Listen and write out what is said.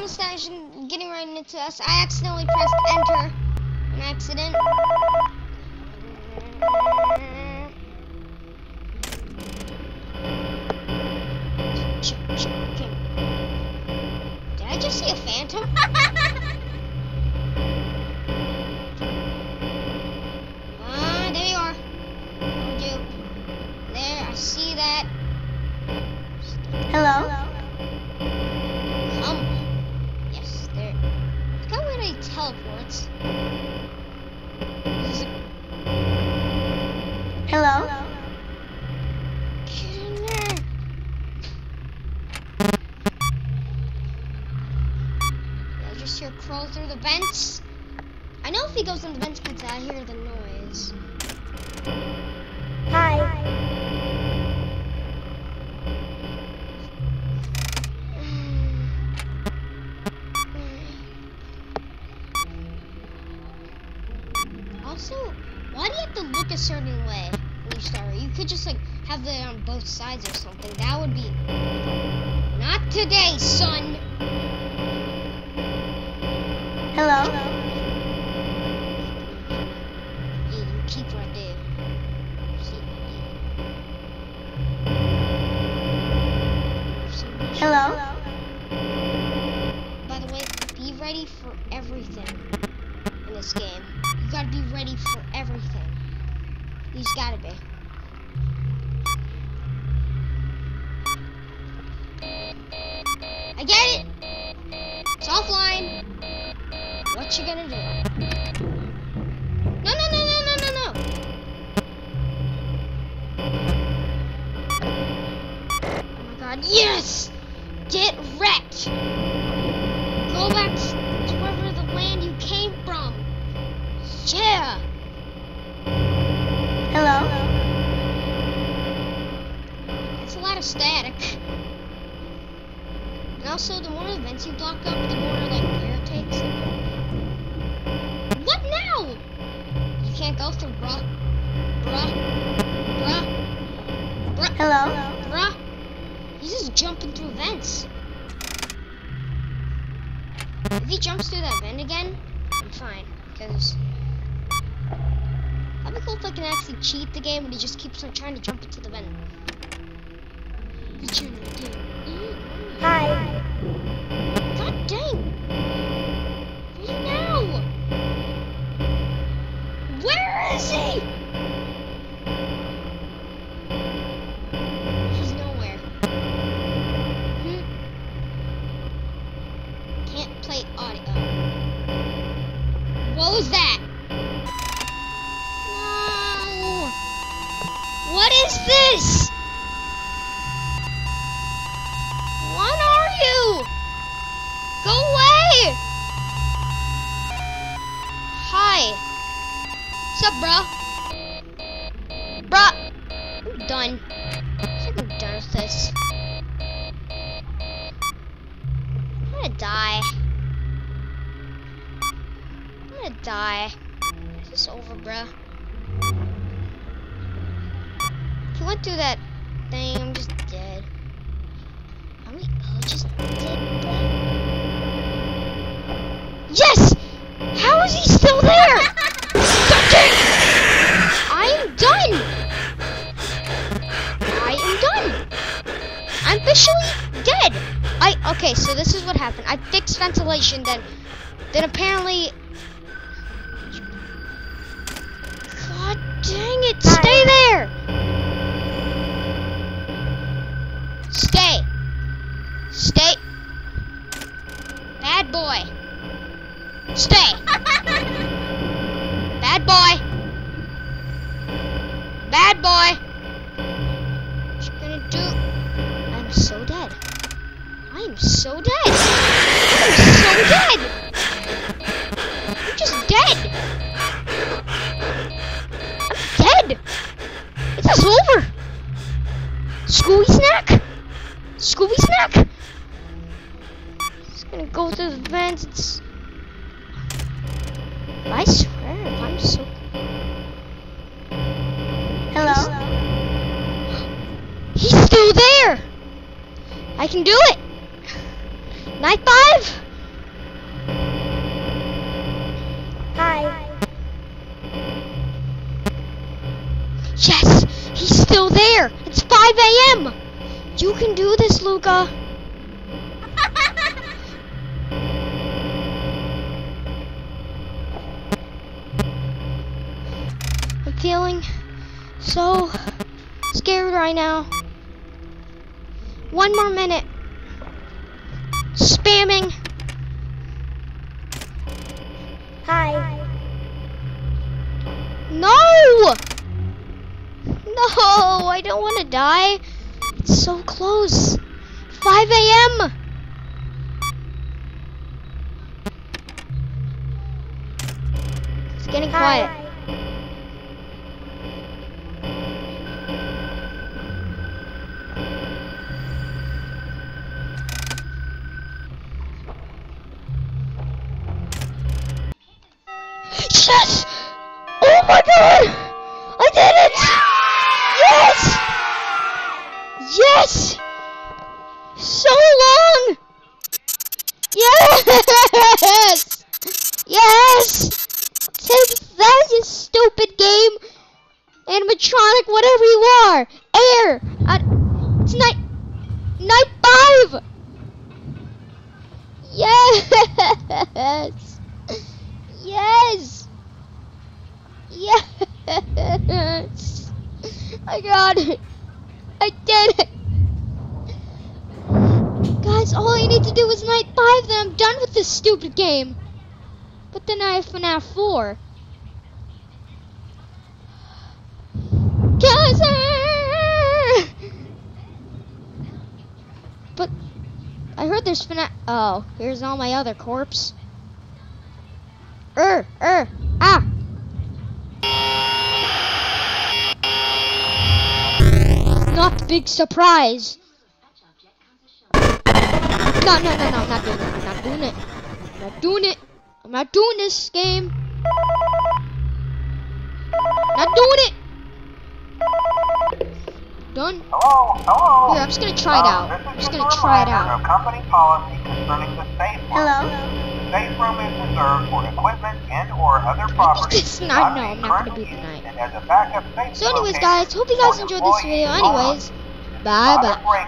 almost actually getting right into us. I accidentally pressed enter. An accident. Did I just see a phantom? There you are. Told you. There, I see that. Hello? Come. Yes, there. Look how weird he teleports. Hello? Get in there. Yeah, I just hear crawl through the vents. I know if he goes in the vents because I hear the noise. Hi. Also, why do you have to look a certain way when you start? You could just like have it on both sides or something. That would be not today, son. Hello? Yeah, you keep right there. See, Hello? By the way, be ready for everything in this game. You gotta be ready for everything. You just gotta be. I get it! It's offline. What you gonna do? No, no, no, no, no, no, no! Oh my god, yes! Get wrecked! Go back to wherever the land you came from. Yeah! Hello? It's a lot of static. And also, the more events you block up, the more like air takes. What now? You can't go through, bruh. Bruh. Bruh. Bruh. Hello? Bruh. He's just jumping through vents. If he jumps through that vent again, I'm fine. Because that'd be cool if I can actually cheat the game and he just keeps on trying to jump into the vent. Hi. God dang! Where's he now? Where is he? He's nowhere. Can't play audio. What was that? No! What is this? What are you? Go away! Hi. What's up, bro? Bruh! I'm done. I think I'm done with this. I'm gonna die. I'm gonna die. This is over, bruh. He went through that thing. I'm just dead. Are we all just dead, bruh? Yes! How is he still there? I am done! I am done! I'm officially dead! Okay, so this is what happened. I fixed ventilation, then apparently... God dang it! Stay there! Stay! Stay! Bad boy! Stay! Bad boy! Bad boy! What you gonna do? I'm so dead. I am so dead! I'm so dead! I'm just dead! I'm dead! It's just over! Scooby snack! Scooby snack! Just gonna go through the vents. It's... I swear, if I'm so... Hello? He's still there! I can do it! Night 5? There! It's 5 a.m. You can do this, Luca. I'm feeling so scared right now. 1 more minute. Spamming. Hi. No! No, I don't want to die. It's so close. 5 a.m. It's getting quiet. Yes! Oh my god! I did it! Yes! Yes! So long! Yes! Yes! Take that, you stupid game! Animatronic, whatever you are! Air! It's night 5! Yes! Yes! Yes! I got it! I did it! Guys, all I need to do is night 5, then I'm done with this stupid game. But then I have FNAF 4. Guys! But I heard there's FNAF. Oh, here's all my other corpse. Ah! Not the big surprise. No, I'm not doing it. I'm not doing it. I'm not doing it. I'm not doing this game. Not doing it. Done. Hello. Here, I'm just gonna try it out. I'm just gonna try it out. Company policy concerning the safe room. Hello. The safe room is reserved for equipment and/or other property. It's not. No, I'm not gonna beat the night. And as a backup safety So, anyways, location guys, hope you guys for enjoyed this video. employees Anyways, bye bye. only.